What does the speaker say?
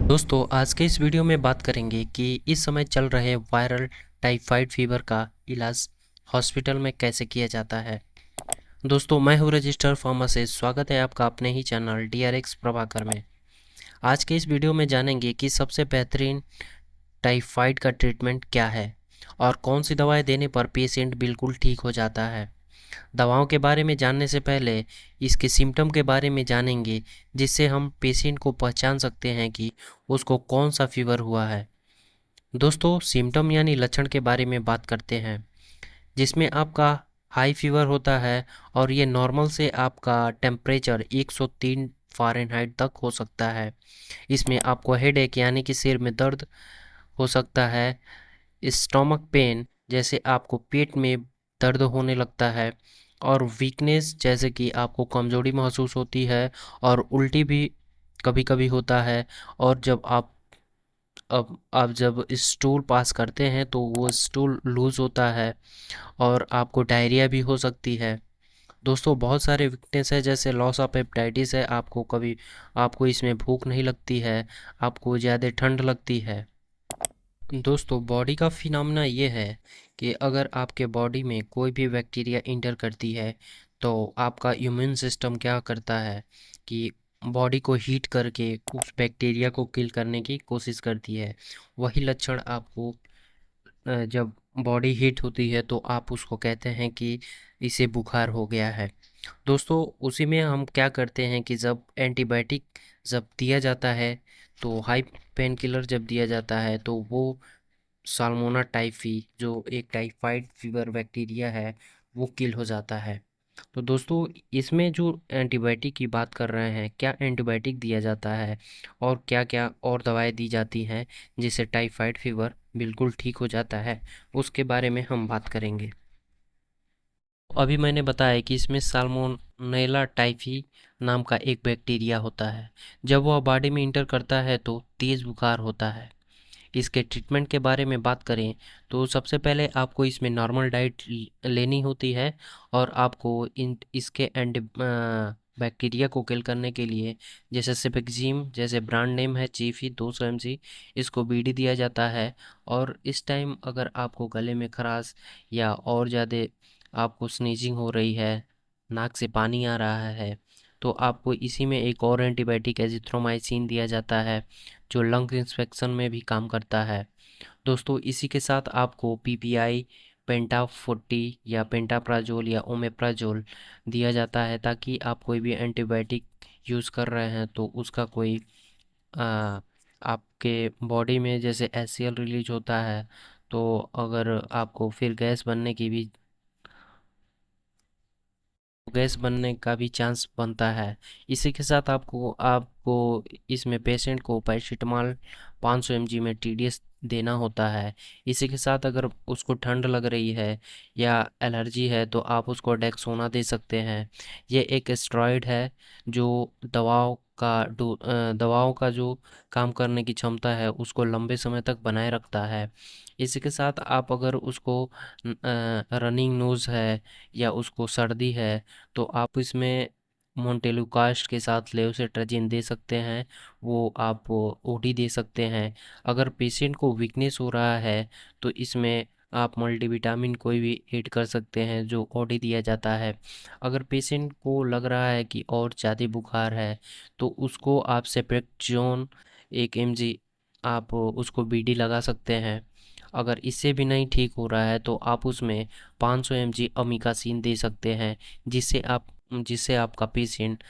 दोस्तों आज के इस वीडियो में बात करेंगे कि इस समय चल रहे वायरल टाइफाइड फीवर का इलाज हॉस्पिटल में कैसे किया जाता है। दोस्तों मैं हूँ रजिस्टर फार्मासिस्ट, स्वागत है आपका अपने ही चैनल DRX प्रभाकर में। आज के इस वीडियो में जानेंगे कि सबसे बेहतरीन टाइफाइड का ट्रीटमेंट क्या है और कौन सी दवाएं देने पर पेशेंट बिल्कुल ठीक हो जाता है। दवाओं के बारे में जानने से पहले इसके सिम्टम के बारे में जानेंगे, जिससे हम पेशेंट को पहचान सकते हैं कि उसको कौन सा फीवर हुआ है। दोस्तों सिम्टम यानी लक्षण के बारे में बात करते हैं, जिसमें आपका हाई फीवर होता है और ये नॉर्मल से आपका टेम्परेचर 103 फ़ारेनहाइट तक हो सकता है। इसमें आपको हेडेक यानी कि सिर में दर्द हो सकता है, स्टमक पेन जैसे आपको पेट में दर्द होने लगता है, और वीकनेस जैसे कि आपको कमज़ोरी महसूस होती है, और उल्टी भी कभी-कभी होता है। और जब स्टूल पास करते हैं तो वो स्टूल लूज़ होता है और आपको डायरिया भी हो सकती है। दोस्तों बहुत सारे वीकनेस है, जैसे लॉस ऑफ एपेटाइटिस है, आपको इसमें भूख नहीं लगती है, आपको ज़्यादा ठंड लगती है। दोस्तों बॉडी का फिनोमेना ये है कि अगर आपके बॉडी में कोई भी बैक्टीरिया इंटर करती है तो आपका इम्यून सिस्टम क्या करता है कि बॉडी को हीट करके उस बैक्टीरिया को किल करने की कोशिश करती है। वही लक्षण आपको जब बॉडी हीट होती है तो आप उसको कहते हैं कि इसे बुखार हो गया है। दोस्तों उसी में हम क्या करते हैं कि जब एंटीबायोटिक जब दिया जाता है, तो हाई पेन किलर जब दिया जाता है तो वो साल्मोना टाइफी जो एक टाइफाइड फीवर बैक्टीरिया है वो किल हो जाता है। तो दोस्तों इसमें जो एंटीबायोटिक की बात कर रहे हैं, क्या एंटीबायोटिक दिया जाता है और क्या क्या और दवाएं दी जाती हैं जिससे टाइफाइड फीवर बिल्कुल ठीक हो जाता है, उसके बारे में हम बात करेंगे। अभी मैंने बताया कि इसमें साल्मोनेला टाइफी नाम का एक बैक्टीरिया होता है। जब वह बॉडी में इंटर करता है तो तेज़ बुखार होता है। इसके ट्रीटमेंट के बारे में बात करें तो सबसे पहले आपको इसमें नॉर्मल डाइट लेनी होती है, और आपको इन इसके बैक्टीरिया को किल करने के लिए जैसे सिपेक्जिम जैसे ब्रांड नेम है चीफी 200 mg, इसको बीडी दिया जाता है। और इस टाइम अगर आपको गले में खराश या और ज़्यादा आपको स्नीजिंग हो रही है, नाक से पानी आ रहा है, तो आपको इसी में एक और एंटीबायोटिक एजिथ्रोमाइसिन दिया जाता है जो लंग इंस्पेक्शन में भी काम करता है। दोस्तों इसी के साथ आपको पीपीआई, पेंटाफोर्टी या पेंटाप्राजोल या ओमेप्राजोल दिया जाता है, ताकि आप कोई भी एंटीबायोटिक यूज़ कर रहे हैं तो उसका कोई आ, आपके बॉडी में जैसे एचसीएल रिलीज होता है, तो अगर आपको फिर गैस बनने का भी चांस बनता है। इसी के साथ आपको आपको इसमें पेशेंट को पैरासीटामॉल 500 mg में TDS देना होता है। इसी के साथ अगर उसको ठंड लग रही है या एलर्जी है तो आप उसको डेक्सोना दे सकते हैं। ये एक स्टेरॉइड है जो दवाओं का जो काम करने की क्षमता है उसको लंबे समय तक बनाए रखता है। इसी के साथ आप अगर उसको रनिंग नोज़ है या उसको सर्दी है तो आप इसमें मोन्टेलुकास्ट के साथ लेवोसिट्राजिन दे सकते हैं, वो आप ओडी दे सकते हैं। अगर पेशेंट को वीकनेस हो रहा है तो इसमें आप मल्टीविटामिन कोई भी ऐड कर सकते हैं जो ओडी दिया जाता है। अगर पेशेंट को लग रहा है कि और ज़्यादा बुखार है तो उसको आप सेप्रेक्टजोन 1 mg आप उसको बीडी लगा सकते हैं। अगर इससे भी नहीं ठीक हो रहा है तो आप उसमें 500 mg अमीकासिन दे सकते हैं, जिससे आपका पेशेंट